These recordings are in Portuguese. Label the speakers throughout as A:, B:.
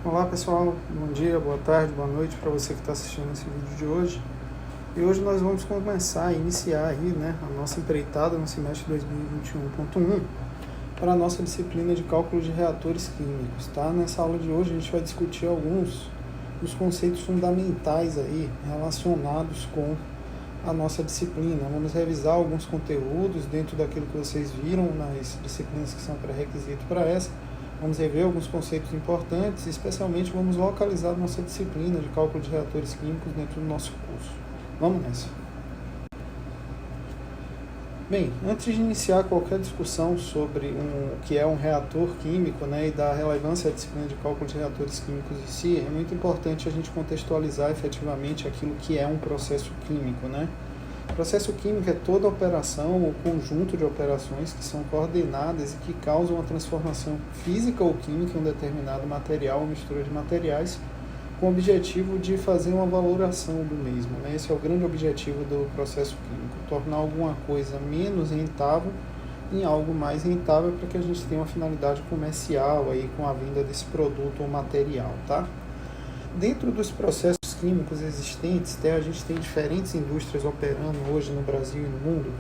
A: Olá pessoal, bom dia, boa tarde, boa noite para você que está assistindo esse vídeo de hoje. E hoje nós vamos iniciar aí, a nossa empreitada no semestre 2021.1 para a nossa disciplina de cálculo de reatores químicos, tá? Nessa aula de hoje a gente vai discutir alguns dos conceitos fundamentais aí relacionados com a nossa disciplina. Vamos revisar alguns conteúdos dentro daquilo que vocês viram nas disciplinas que são pré-requisito para essa. Vamos rever alguns conceitos importantes e especialmente vamos localizar nossa disciplina de cálculo de reatores químicos dentro do nosso curso. Vamos nessa. Bem, antes de iniciar qualquer discussão sobre o que é um reator químico, e da relevância da disciplina de cálculo de reatores químicos em si, é muito importante a gente contextualizar efetivamente aquilo que é um processo químico, O processo químico é toda operação ou conjunto de operações que são coordenadas e que causam uma transformação física ou química em um determinado material ou mistura de materiais, com o objetivo de fazer uma valoração do mesmo. Esse é o grande objetivo do processo químico, tornar alguma coisa menos rentável em algo mais rentável para que a gente tenha uma finalidade comercial aí com a venda desse produto ou material, tá? Dentro dos processos químicos existentes, a gente tem diferentes indústrias operando hoje no Brasil e no mundo,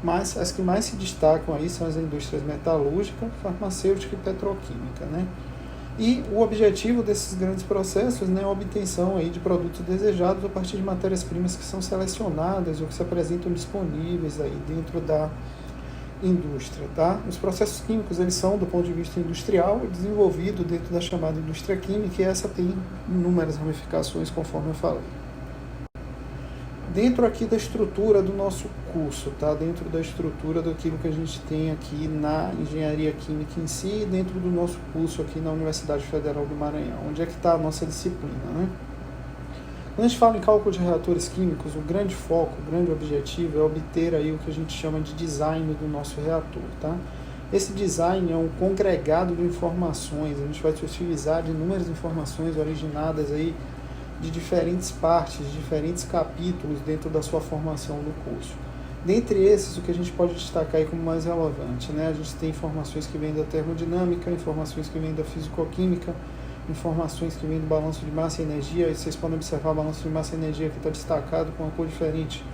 A: mas as que mais se destacam aí são as indústrias metalúrgica, farmacêutica e petroquímica, E o objetivo desses grandes processos é a obtenção aí de produtos desejados a partir de matérias-primas que são selecionadas ou que se apresentam disponíveis aí dentro da indústria, tá? Os processos químicos, eles são, do ponto de vista industrial, desenvolvidos dentro da chamada indústria química, e essa tem inúmeras ramificações, conforme eu falei. Dentro aqui da estrutura do nosso curso, tá? Dentro da estrutura daquilo que a gente tem aqui na engenharia química em si, e dentro do nosso curso aqui na Universidade Federal do Maranhão, onde é que está a nossa disciplina, Quando a gente fala em cálculo de reatores químicos, o grande foco, o grande objetivo é obter aí o que a gente chama de design do nosso reator, tá? Esse design é um congregado de informações, a gente vai se utilizar de inúmeras informações originadas aí de diferentes partes, de diferentes capítulos dentro da sua formação do curso. Dentre esses, o que a gente pode destacar aí como mais relevante, A gente tem informações que vêm da termodinâmica, informações que vêm da fisicoquímica, informações que vêm do balanço de massa e energia, e vocês podem observar o balanço de massa e energia que está destacado com uma cor diferente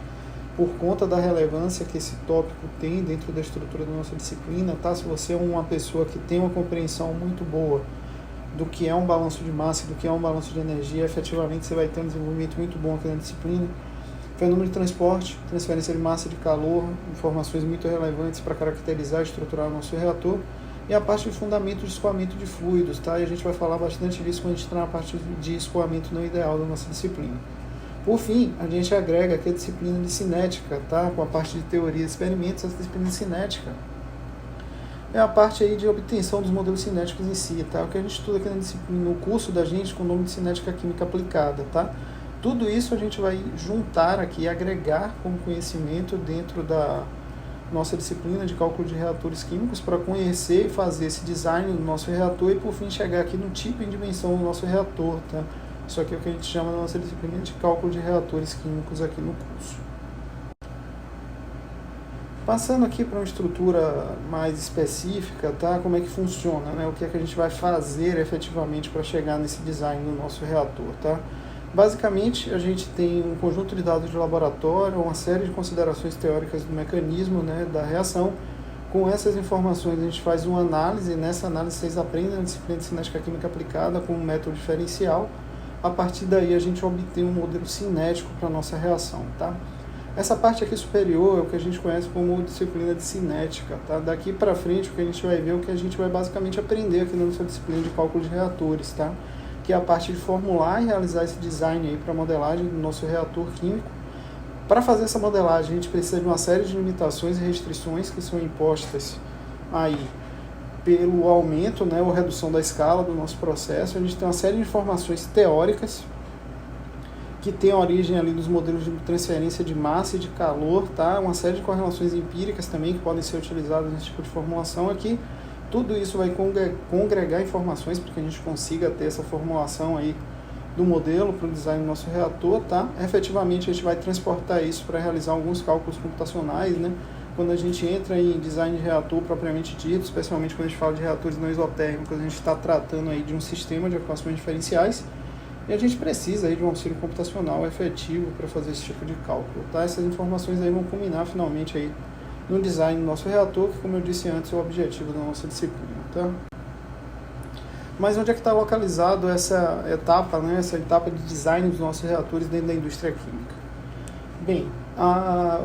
A: por conta da relevância que esse tópico tem dentro da estrutura da nossa disciplina, tá? Se você é uma pessoa que tem uma compreensão muito boa do que é um balanço de massa e do que é um balanço de energia, efetivamente você vai ter um desenvolvimento muito bom aqui na disciplina. Fenômeno de transporte, transferência de massa e de calor, informações muito relevantes para caracterizar e estruturar o nosso reator, e a parte de fundamento de escoamento de fluidos, tá? E a gente vai falar bastante disso quando a gente entrar na parte de escoamento não ideal da nossa disciplina. Por fim, a gente agrega aqui a disciplina de cinética, tá? Com a parte de teoria e experimentos, a disciplina de cinética é a parte aí de obtenção dos modelos cinéticos em si, tá? O que a gente estuda aqui na disciplina, no curso da gente, com o nome de cinética química aplicada, tá? Tudo isso a gente vai juntar aqui, agregar como conhecimento dentro da nossa disciplina de cálculo de reatores químicos para conhecer e fazer esse design do nosso reator e, por fim, chegar aqui no tipo e dimensão do nosso reator, tá? Isso aqui é o que a gente chama da nossa disciplina de cálculo de reatores químicos aqui no curso. Passando aqui para uma estrutura mais específica, tá? Como é que funciona, O que é que a gente vai fazer efetivamente para chegar nesse design do nosso reator, tá? Basicamente, a gente tem um conjunto de dados de laboratório, uma série de considerações teóricas do mecanismo, da reação. Com essas informações, a gente faz uma análise, e nessa análise vocês aprendem a disciplina de cinética química aplicada com um método diferencial. A partir daí, a gente obtém um modelo cinético para a nossa reação, tá? Essa parte aqui superior é o que a gente conhece como disciplina de cinética, tá? Daqui para frente, o que a gente vai ver é o que a gente vai basicamente aprender aqui na nossa disciplina de cálculo de reatores, tá? Que é a parte de formular e realizar esse design aí para a modelagem do nosso reator químico. Para fazer essa modelagem, a gente precisa de uma série de limitações e restrições que são impostas aí pelo aumento, ou redução da escala do nosso processo. A gente tem uma série de informações teóricas que tem origem ali dos modelos de transferência de massa e de calor, tá? Uma série de correlações empíricas também que podem ser utilizadas nesse tipo de formulação aqui. Tudo isso vai congregar informações para que a gente consiga ter essa formulação aí do modelo para o design do nosso reator, tá? Efetivamente, a gente vai transportar isso para realizar alguns cálculos computacionais, quando a gente entra em design de reator propriamente dito, especialmente quando a gente fala de reatores não isotérmicos, a gente está tratando aí de um sistema de equações diferenciais e a gente precisa aí de um auxílio computacional efetivo para fazer esse tipo de cálculo, tá? Essas informações aí vão culminar finalmente aí no design do nosso reator, que, como eu disse antes, é o objetivo da nossa disciplina, tá? Mas onde é que está localizado essa etapa, né, essa etapa de design dos nossos reatores dentro da indústria química? Bem,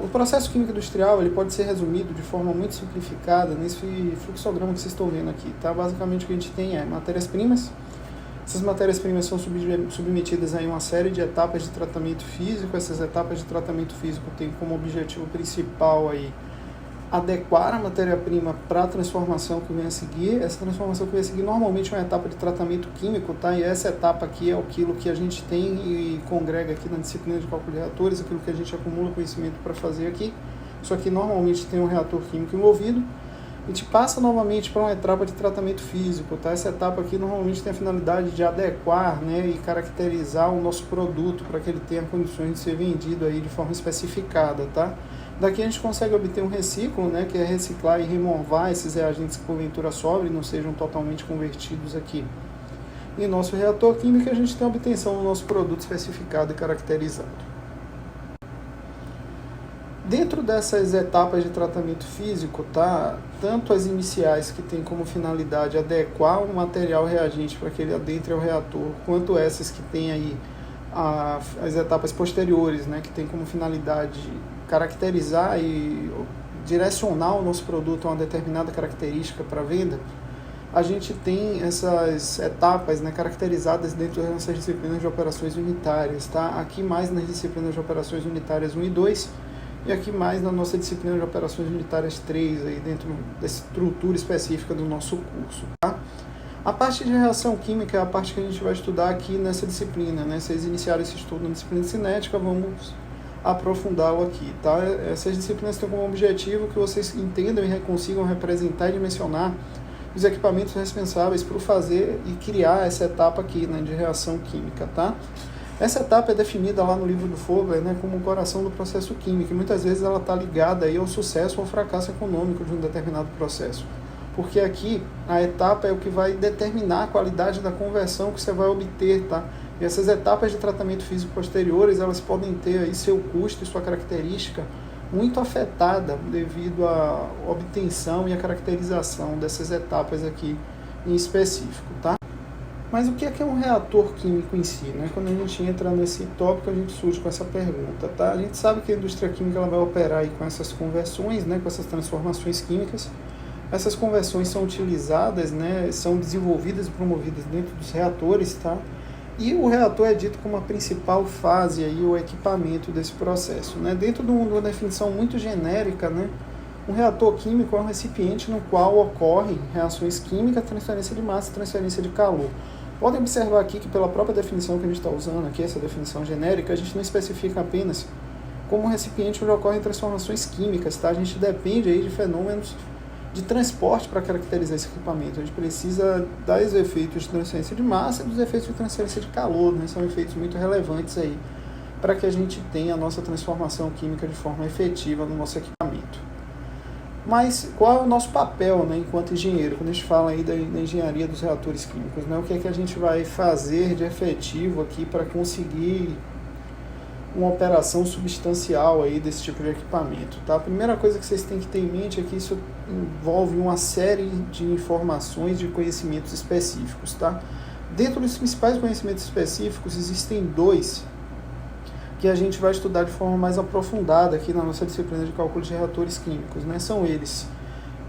A: o processo químico industrial ele pode ser resumido de forma muito simplificada nesse fluxograma que vocês estão vendo aqui, tá? Basicamente o que a gente tem é matérias-primas. Essas matérias-primas são submetidas a uma série de etapas de tratamento físico. Essas etapas de tratamento físico têm como objetivo principal aí adequar a matéria-prima para a transformação que vem a seguir. Essa transformação que vem a seguir normalmente é uma etapa de tratamento químico, tá? E essa etapa aqui é aquilo que a gente tem e congrega aqui na disciplina de cálculo de reatores, aquilo que a gente acumula conhecimento para fazer aqui. Isso aqui normalmente tem um reator químico envolvido. A gente passa novamente para uma etapa de tratamento físico, tá? Essa etapa aqui normalmente tem a finalidade de adequar, né, e caracterizar o nosso produto para que ele tenha condições de ser vendido aí de forma especificada, tá? Daqui a gente consegue obter um reciclo, né, que é reciclar e removar esses reagentes que porventura sobrem e não sejam totalmente convertidos aqui. Em nosso reator químico a gente tem a obtenção do nosso produto especificado e caracterizado. Dentro dessas etapas de tratamento físico, tá, tanto as iniciais que têm como finalidade adequar o material reagente para que ele adentre ao reator, quanto essas que têm aí as etapas posteriores, né, que têm como finalidade caracterizar e direcionar o nosso produto a uma determinada característica para venda, a gente tem essas etapas, né, caracterizadas dentro das nossas disciplinas de operações unitárias, tá? Aqui mais nas disciplinas de operações unitárias 1 e 2, e aqui mais na nossa disciplina de operações unitárias 3, aí dentro da estrutura específica do nosso curso, tá? A parte de reação química é a parte que a gente vai estudar aqui nessa disciplina, né? Vocês iniciaram esse estudo na disciplina de cinética, vamos aprofundá-lo aqui, tá? Essas disciplinas têm como objetivo que vocês entendam e consigam representar e dimensionar os equipamentos responsáveis por fazer e criar essa etapa aqui, né, de reação química, tá? Essa etapa é definida lá no livro do Fogler, né, como o coração do processo químico, e muitas vezes ela está ligada aí ao sucesso ou ao fracasso econômico de um determinado processo. Porque aqui a etapa é o que vai determinar a qualidade da conversão que você vai obter, tá? E essas etapas de tratamento físico posteriores, elas podem ter aí seu custo e sua característica muito afetada devido à obtenção e à caracterização dessas etapas aqui em específico, tá? Mas o que é um reator químico em si, né? Quando a gente entra nesse tópico, a gente surge com essa pergunta, tá? A gente sabe que a indústria química ela vai operar aí com essas conversões, né? Com essas transformações químicas. Essas conversões são utilizadas, né? São desenvolvidas e promovidas dentro dos reatores, tá? E o reator é dito como a principal fase aí, o equipamento desse processo, né? Dentro de uma definição muito genérica, né? Um reator químico é um recipiente no qual ocorrem reações químicas, transferência de massa e transferência de calor. Podem observar aqui que pela própria definição que a gente está usando aqui, essa definição genérica, a gente não especifica apenas como um recipiente onde ocorrem transformações químicas, tá? A gente depende aí de fenômenos de transporte para caracterizar esse equipamento. A gente precisa dos efeitos de transferência de massa e dos efeitos de transferência de calor, né? São efeitos muito relevantes aí para que a gente tenha a nossa transformação química de forma efetiva no nosso equipamento. Mas qual é o nosso papel, né, enquanto engenheiro, quando a gente fala aí da engenharia dos reatores químicos, né? O que é que a gente vai fazer de efetivo aqui para conseguir uma operação substancial aí desse tipo de equipamento, tá? A primeira coisa que vocês têm que ter em mente é que isso envolve uma série de informações, de conhecimentos específicos, tá? Dentro dos principais conhecimentos específicos, existem dois que a gente vai estudar de forma mais aprofundada aqui na nossa disciplina de cálculo de reatores químicos, né? São eles: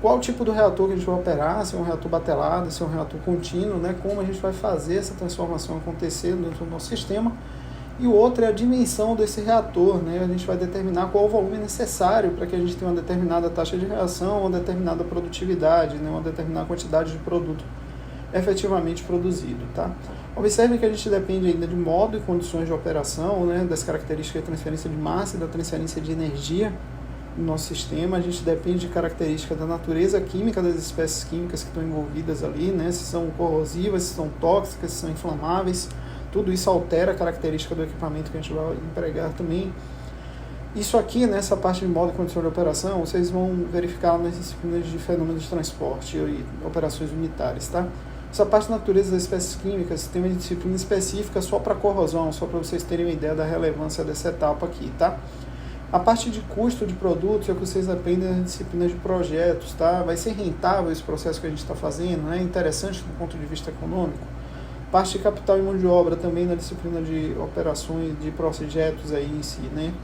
A: qual tipo do reator que a gente vai operar, se é um reator batelado, se é um reator contínuo, né? Como a gente vai fazer essa transformação acontecer dentro do nosso sistema. E o outro é a dimensão desse reator, né? A gente vai determinar qual o volume necessário para que a gente tenha uma determinada taxa de reação, uma determinada produtividade, né? Uma determinada quantidade de produto efetivamente produzido, tá? Observe que a gente depende ainda de modo e condições de operação, né? Das características da transferência de massa e da transferência de energia no nosso sistema. A gente depende de características da natureza química das espécies químicas que estão envolvidas ali, né? Se são corrosivas, se são tóxicas, se são inflamáveis. Tudo isso altera a característica do equipamento que a gente vai empregar também. Isso aqui, nessa parte de modo e condição de operação, vocês vão verificar nas disciplinas de fenômenos de transporte e operações unitárias, tá? Essa parte de natureza das espécies químicas tem uma disciplina específica só para corrosão, só para vocês terem uma ideia da relevância dessa etapa aqui, tá? A parte de custo de produtos é o que vocês aprendem nas disciplinas de projetos, tá? Vai ser rentável esse processo que a gente está fazendo, é interessante do ponto de vista econômico. Parte de capital e mão de obra também na disciplina de operações, de projetos aí em si, né?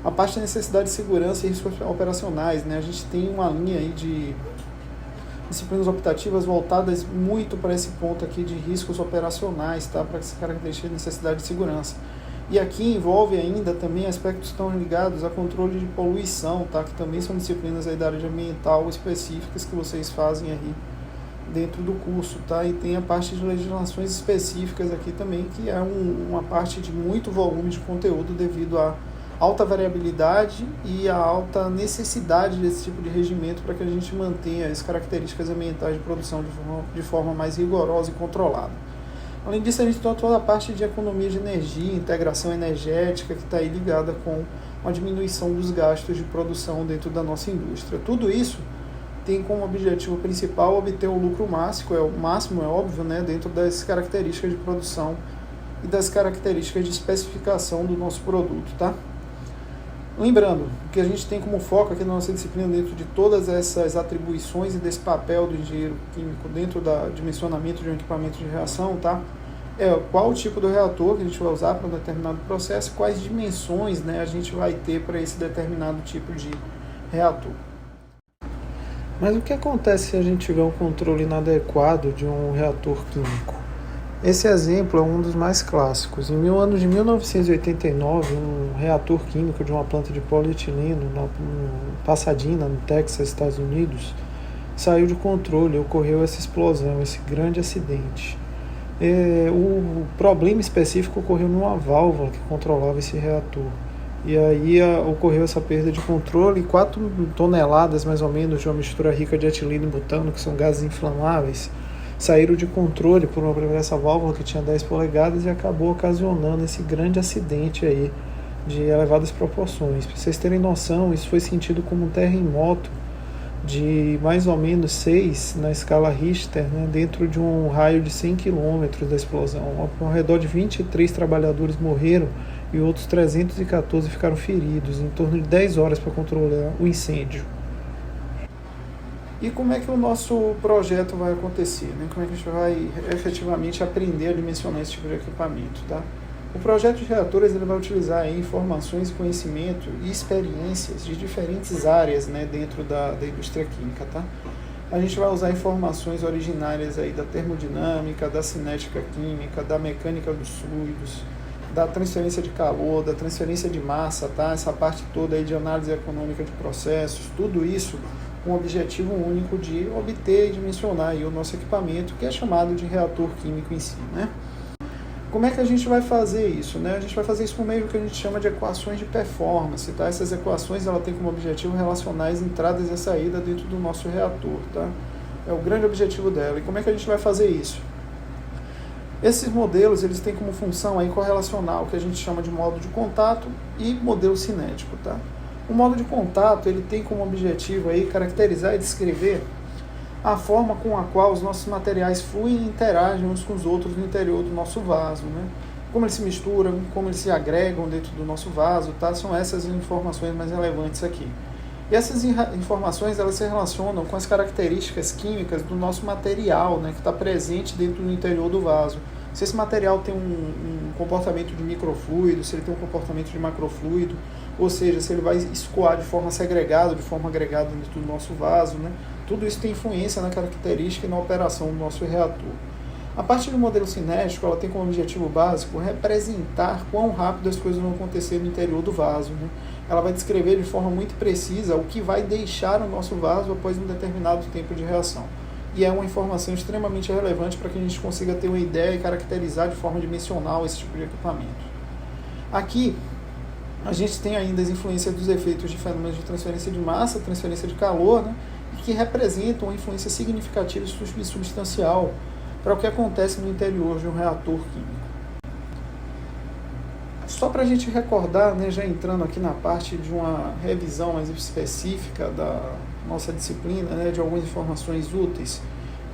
A: A parte da necessidade de segurança e riscos operacionais, né? A gente tem uma linha aí de disciplinas optativas voltadas muito para esse ponto aqui de riscos operacionais, tá? Para essa característica de necessidade de segurança. E aqui envolve ainda também aspectos que estão ligados a controle de poluição, tá? Que também são disciplinas aí da área de ambiental específicas que vocês fazem aí dentro do curso, tá? E tem a parte de legislações específicas aqui também, que é uma parte de muito volume de conteúdo devido à alta variabilidade e a alta necessidade desse tipo de regimento para que a gente mantenha as características ambientais de produção de forma mais rigorosa e controlada. Além disso, a gente tem toda a parte de economia de energia, integração energética, que está aí ligada com a diminuição dos gastos de produção dentro da nossa indústria. Tudo isso tem como objetivo principal obter o lucro máximo, é óbvio, né, dentro das características de produção e das características de especificação do nosso produto, tá? Lembrando que a gente tem como foco aqui na nossa disciplina, dentro de todas essas atribuições e desse papel do engenheiro químico dentro do dimensionamento de um equipamento de reação, tá? Qual o tipo do reator que a gente vai usar para um determinado processo, quais dimensões, né, a gente vai ter para esse determinado tipo de reator. Mas o que acontece se a gente tiver um controle inadequado de um reator químico? Esse exemplo é um dos mais clássicos. Em ano de 1989, um reator químico de uma planta de polietileno em Pasadena, no Texas, Estados Unidos, saiu de controle e ocorreu essa explosão, esse grande acidente. O problema específico ocorreu numa válvula que controlava esse reator. E aí ocorreu essa perda de controle e 4 toneladas mais ou menos de uma mistura rica de etileno e butano, que são gases inflamáveis, saíram de controle por essa válvula que tinha 10 polegadas e acabou ocasionando esse grande acidente aí de elevadas proporções. Para vocês terem noção, isso foi sentido como um terremoto de mais ou menos 6 na escala Richter, né, dentro de um raio de 100 km da explosão. Ao redor de 23 trabalhadores morreram e outros 314 ficaram feridos, em torno de 10 horas para controlar o incêndio. E como é que o nosso projeto vai acontecer, né? Como é que a gente vai efetivamente aprender a dimensionar esse tipo de equipamento, tá? O projeto de reatores ele vai utilizar aí informações, conhecimento e experiências de diferentes áreas, né, dentro da indústria química, tá? A gente vai usar informações originárias aí da termodinâmica, da cinética química, da mecânica dos fluidos, da transferência de calor, da transferência de massa, tá? Essa parte toda aí de análise econômica de processos, tudo isso com o objetivo único de obter e dimensionar aí o nosso equipamento, que é chamado de reator químico em si, né? Como é que a gente vai fazer isso, né? A gente vai fazer isso por meio do que a gente chama de equações de performance, tá? Essas equações ela tem como objetivo relacionar as entradas e a saída dentro do nosso reator, tá? É o grande objetivo dela. E como é que a gente vai fazer isso? Esses modelos eles têm como função aí correlacionar o que a gente chama de modo de contato e modelo cinético, tá? O modo de contato ele tem como objetivo aí caracterizar e descrever a forma com a qual os nossos materiais fluem e interagem uns com os outros no interior do nosso vaso, né? Como eles se misturam, como eles se agregam dentro do nosso vaso, tá? São essas informações mais relevantes aqui. E essas informações elas se relacionam com as características químicas do nosso material, né, que está presente dentro do interior do vaso. Se esse material tem um comportamento de microfluido, se ele tem um comportamento de macrofluido, ou seja, se ele vai escoar de forma segregada, de forma agregada dentro do nosso vaso, né? Tudo isso tem influência na característica e na operação do nosso reator. A parte do modelo cinético, ela tem como objetivo básico representar quão rápido as coisas vão acontecer no interior do vaso, né? Ela vai descrever de forma muito precisa o que vai deixar o nosso vaso após um determinado tempo de reação. E é uma informação extremamente relevante para que a gente consiga ter uma ideia e caracterizar de forma dimensional esse tipo de equipamento. Aqui, a gente tem ainda as influências dos efeitos de fenômenos de transferência de massa, transferência de calor, né, e que representam uma influência significativa e substancial para o que acontece no interior de um reator químico. Só para a gente recordar, né, já entrando aqui na parte de uma revisão mais específica da nossa disciplina, né, de algumas informações úteis,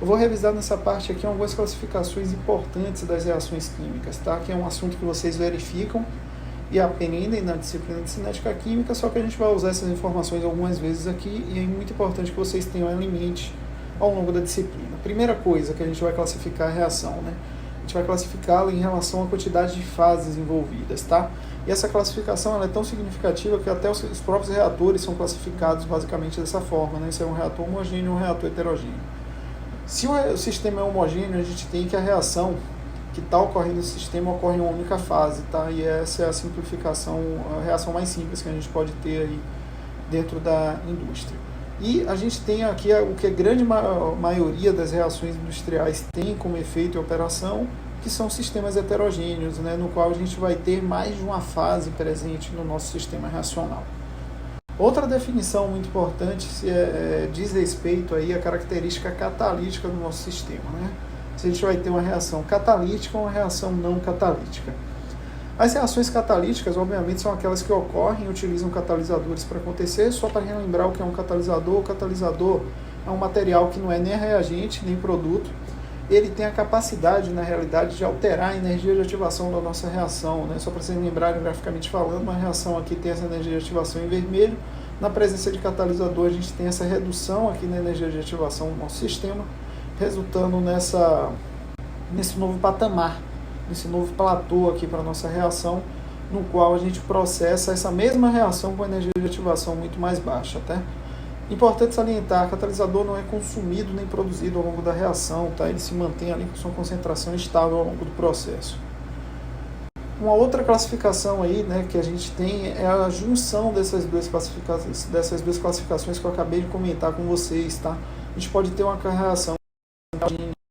A: eu vou revisar nessa parte aqui algumas classificações importantes das reações químicas, tá? Que é um assunto que vocês verificam e aprendem na disciplina de cinética química, só que a gente vai usar essas informações algumas vezes aqui e é muito importante que vocês tenham em mente ao longo da disciplina. Primeira coisa que a gente vai classificar é a reação, né? A gente vai classificá-la em relação à quantidade de fases envolvidas, tá? E essa classificação ela é tão significativa que até os próprios reatores são classificados basicamente dessa forma, né? Se é um reator homogêneo ou um reator heterogêneo. Se o sistema é homogêneo, a gente tem que a reação que está ocorrendo no sistema ocorre em uma única fase, tá? E essa é a simplificação, a reação mais simples que a gente pode ter aí dentro da indústria. E a gente tem aqui o que a grande maioria das reações industriais tem como efeito e operação, que são sistemas heterogêneos, né? No qual a gente vai ter mais de uma fase presente no nosso sistema reacional. Outra definição muito importante diz respeito aí à característica catalítica do nosso sistema, né? Se a gente vai ter uma reação catalítica ou uma reação não catalítica. As reações catalíticas, obviamente, são aquelas que ocorrem e utilizam catalisadores para acontecer. Só para relembrar o que é um catalisador, o catalisador é um material que não é nem reagente, nem produto. Ele tem a capacidade, na realidade, de alterar a energia de ativação da nossa reação, né? Só para vocês lembrarem, graficamente falando, uma reação aqui tem essa energia de ativação em vermelho. Na presença de catalisador, a gente tem essa redução aqui na energia de ativação do nosso sistema, resultando nesse novo patamar, nesse novo platô aqui para a nossa reação, no qual a gente processa essa mesma reação com energia de ativação muito mais baixa, tá? Importante salientar, o catalisador não é consumido nem produzido ao longo da reação, tá? Ele se mantém ali com sua concentração estável ao longo do processo. Uma outra classificação aí, né, que a gente tem é a junção dessas duas classificações que eu acabei de comentar com vocês, tá? A gente pode ter uma reação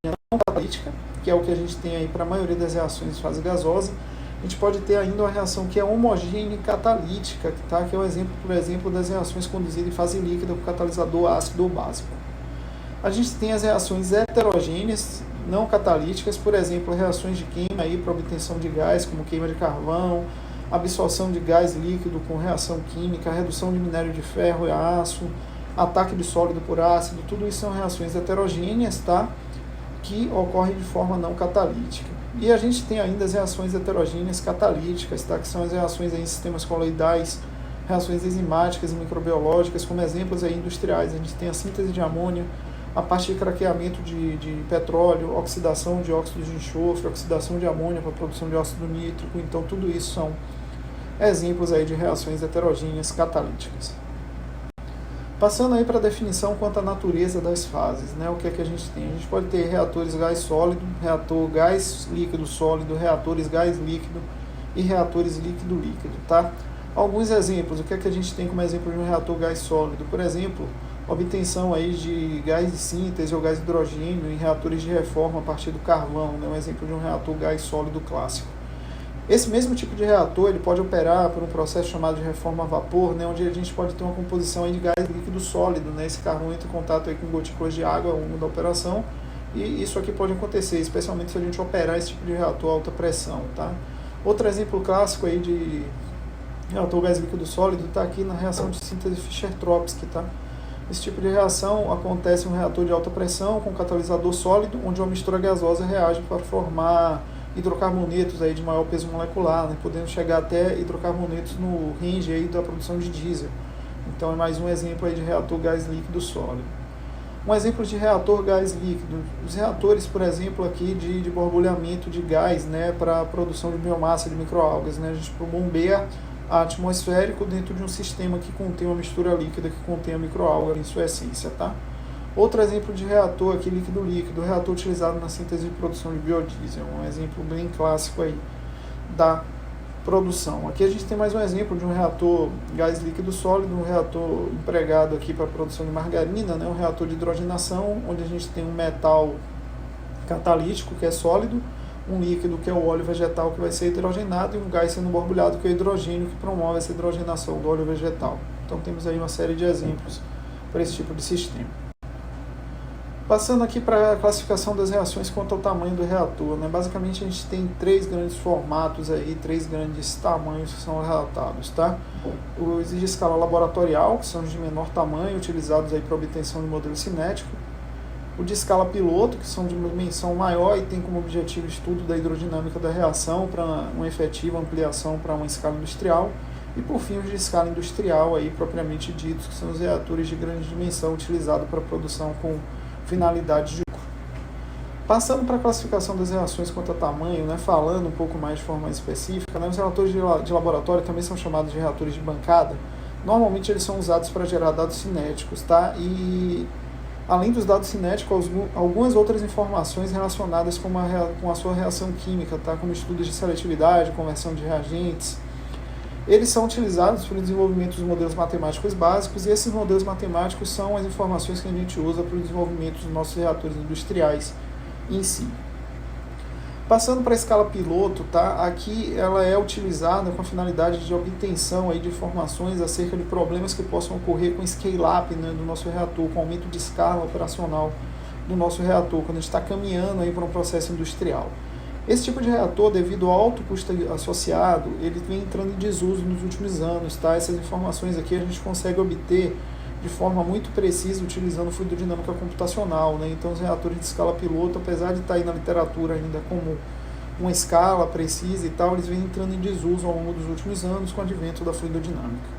A: não catalítica, que é o que a gente tem aí para a maioria das reações de fase gasosa. A gente pode ter ainda uma reação que é homogênea e catalítica, tá? Que é o exemplo, por exemplo, das reações conduzidas em fase líquida com catalisador ácido ou básico. A gente tem as reações heterogêneas, não catalíticas, por exemplo, reações de queima aí para obtenção de gás, como queima de carvão, absorção de gás líquido com reação química, redução de minério de ferro e aço, ataque de sólido por ácido, tudo isso são reações heterogêneas, tá? Que ocorrem de forma não catalítica. E a gente tem ainda as reações heterogêneas catalíticas, tá? Que são as reações aí em sistemas coloidais, reações enzimáticas e microbiológicas, como exemplos aí industriais. A gente tem a síntese de amônia, a parte de craqueamento de petróleo, oxidação de óxido de enxofre, oxidação de amônia para a produção de óxido nítrico. Então, tudo isso são exemplos aí de reações heterogêneas catalíticas. Passando aí para a definição quanto à natureza das fases, né? O que é que a gente tem? A gente pode ter reatores gás sólido, reator gás líquido sólido, reatores gás líquido e reatores líquido-líquido, tá? Alguns exemplos, o que é que a gente tem como exemplo de um reator gás sólido? Por exemplo, obtenção aí de gás de síntese ou gás hidrogênio em reatores de reforma a partir do carvão, né? Um exemplo de um reator gás sólido clássico. Esse mesmo tipo de reator ele pode operar por um processo chamado de reforma a vapor, né, onde a gente pode ter uma composição aí de gás líquido sólido, né, esse carvão entra em contato aí com gotículas de água ao longo da operação, e isso aqui pode acontecer, especialmente se a gente operar esse tipo de reator a alta pressão. Tá? Outro exemplo clássico aí de reator gás líquido sólido está aqui na reação de síntese Fischer-Tropsch. Tá? Esse tipo de reação acontece em um reator de alta pressão com catalisador sólido, onde uma mistura gasosa reage para formar hidrocarbonetos aí de maior peso molecular, né, podendo chegar até hidrocarbonetos no range aí da produção de diesel. Então é mais um exemplo aí de reator gás líquido sólido. Um exemplo de reator gás líquido, os reatores, por exemplo, aqui de borbulhamento de gás, né, para a produção de biomassa de microalgas, né, a gente bombeia atmosférico dentro de um sistema que contém uma mistura líquida que contém a microalga em sua essência, tá? Outro exemplo de reator aqui, líquido-líquido, reator utilizado na síntese de produção de biodiesel, um exemplo bem clássico aí da produção. Aqui a gente tem mais um exemplo de um reator gás líquido sólido, um reator empregado aqui para a produção de margarina, né, um reator de hidrogenação, onde a gente tem um metal catalítico, que é sólido, um líquido, que é o óleo vegetal, que vai ser hidrogenado, e um gás sendo borbulhado, que é o hidrogênio, que promove essa hidrogenação do óleo vegetal. Então temos aí uma série de exemplos para esse tipo de sistema. Passando aqui para a classificação das reações quanto ao tamanho do reator, né? Basicamente a gente tem três grandes formatos aí, três grandes tamanhos que são relatados, tá? Os de escala laboratorial, que são os de menor tamanho, utilizados aí para obtenção de modelo cinético. O de escala piloto, que são de dimensão maior e tem como objetivo o estudo da hidrodinâmica da reação para uma efetiva ampliação para uma escala industrial. E por fim os de escala industrial, aí, propriamente ditos, que são os reatores de grande dimensão utilizados para produção com finalidades de lucro. Passando para a classificação das reações quanto a tamanho, né, falando um pouco mais de forma específica, né, os reatores de laboratório também são chamados de reatores de bancada. Normalmente eles são usados para gerar dados cinéticos, tá? E além dos dados cinéticos, algumas outras informações relacionadas com a sua reação química, tá? Como estudos de seletividade, conversão de reagentes. Eles são utilizados para o desenvolvimento dos modelos matemáticos básicos, e esses modelos matemáticos são as informações que a gente usa para o desenvolvimento dos nossos reatores industriais em si. Passando para a escala piloto, tá? Aqui ela é utilizada com a finalidade de obtenção aí de informações acerca de problemas que possam ocorrer com scale-up, né, do nosso reator, com aumento de escala operacional do nosso reator, quando a gente está caminhando aí para um processo industrial. Esse tipo de reator, devido ao alto custo associado, ele vem entrando em desuso nos últimos anos, tá? Essas informações aqui a gente consegue obter de forma muito precisa utilizando fluidodinâmica computacional, né? Então os reatores de escala piloto, apesar de estar aí na literatura ainda como uma escala precisa e tal, eles vêm entrando em desuso ao longo dos últimos anos com o advento da fluidodinâmica.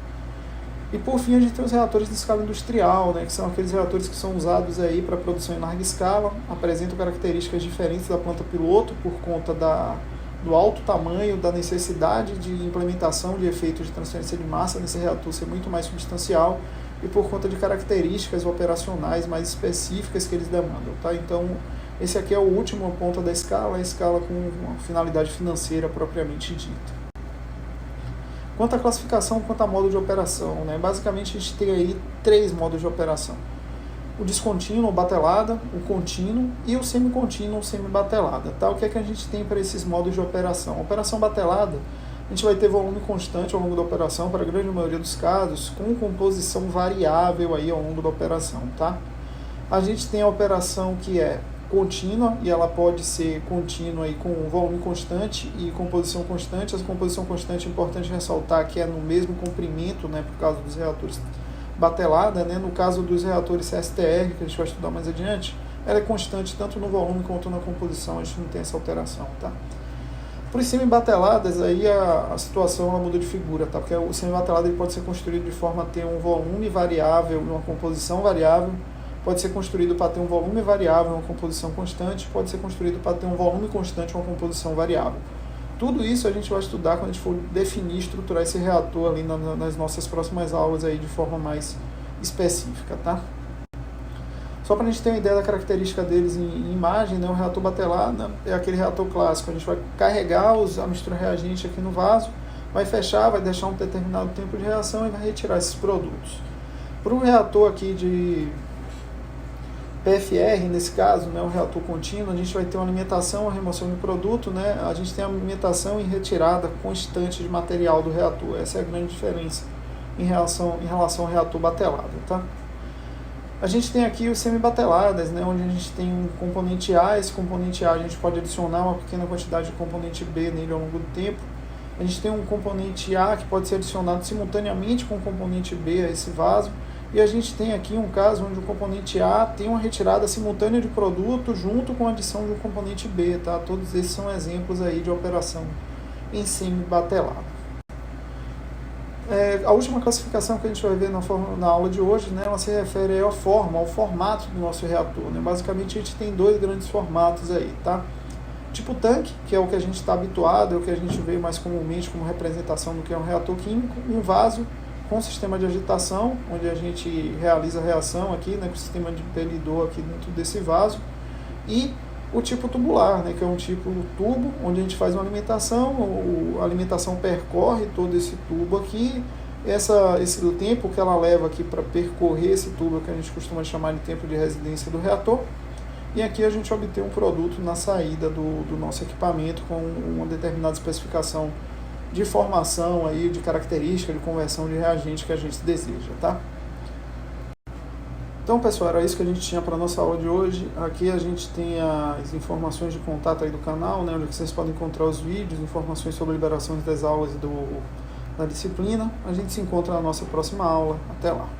A: E por fim a gente tem os reatores de escala industrial, né, que são aqueles reatores que são usados aí para produção em larga escala, apresentam características diferentes da planta piloto por conta do alto tamanho, da necessidade de implementação de efeitos de transferência de massa nesse reator ser muito mais substancial e por conta de características operacionais mais específicas que eles demandam, tá? Então esse aqui é o último ponto da escala, a escala com uma finalidade financeira propriamente dita. Quanto à classificação, quanto a modo de operação, né? Basicamente a gente tem aí três modos de operação. O descontínuo ou batelada, o contínuo e o semicontínuo ou semibatelada. Tá? O que é que a gente tem para esses modos de operação? A operação batelada, a gente vai ter volume constante ao longo da operação, para a grande maioria dos casos, com composição variável aí ao longo da operação. Tá? A gente tem a operação que é contínua, e ela pode ser contínua aí com volume constante e composição constante. A composição constante é importante ressaltar que é no mesmo comprimento, né, por causa dos reatores batelada, né? No caso dos reatores CSTR, que a gente vai estudar mais adiante, ela é constante tanto no volume quanto na composição, a gente não tem essa alteração, tá? Por semi-bateladas, aí a situação ela muda de figura, tá? Porque o semi-batelado ele pode ser construído de forma a ter um volume variável e uma composição variável, pode ser construído para ter um volume variável e uma composição constante, pode ser construído para ter um volume constante e uma composição variável. Tudo isso a gente vai estudar quando a gente for definir e estruturar esse reator ali nas nossas próximas aulas aí de forma mais específica, tá? Só para a gente ter uma ideia da característica deles em imagem, né? O reator batelada é aquele reator clássico. A gente vai carregar a mistura reagente aqui no vaso, vai fechar, vai deixar um determinado tempo de reação e vai retirar esses produtos. Para o reator aqui de PFR, nesse caso, né, o reator contínuo, a gente vai ter uma alimentação, uma remoção de produto, né, a gente tem a alimentação e retirada constante de material do reator. Essa é a grande diferença em relação ao reator batelado, tá? A gente tem aqui os semi-bateladas, né, onde a gente tem um componente A, esse componente A a gente pode adicionar uma pequena quantidade de componente B nele ao longo do tempo. A gente tem um componente A que pode ser adicionado simultaneamente com o componente B a esse vaso. E a gente tem aqui um caso onde o componente A tem uma retirada simultânea de produto junto com a adição de um componente B, tá? Todos esses são exemplos aí de operação em semi-batelado. A última classificação que a gente vai ver na aula de hoje, né, ela se refere à forma, ao formato do nosso reator, né? Basicamente a gente tem dois grandes formatos aí, tá? Tipo tanque, que é o que a gente está habituado, é o que a gente vê mais comumente como representação do que é um reator químico, um vaso com sistema de agitação, onde a gente realiza a reação aqui, né, com o sistema de impelidor aqui dentro desse vaso, e o tipo tubular, né, que é um tipo tubo, onde a gente faz uma alimentação, a alimentação percorre todo esse tubo aqui, esse tempo que ela leva aqui para percorrer esse tubo, que a gente costuma chamar de tempo de residência do reator, e aqui a gente obtém um produto na saída do nosso equipamento com uma determinada especificação de formação aí, de característica, de conversão de reagente que a gente deseja, tá? Então, pessoal, era isso que a gente tinha para a nossa aula de hoje. Aqui a gente tem as informações de contato aí do canal, né, onde vocês podem encontrar os vídeos, informações sobre liberações das aulas da disciplina. A gente se encontra na nossa próxima aula. Até lá!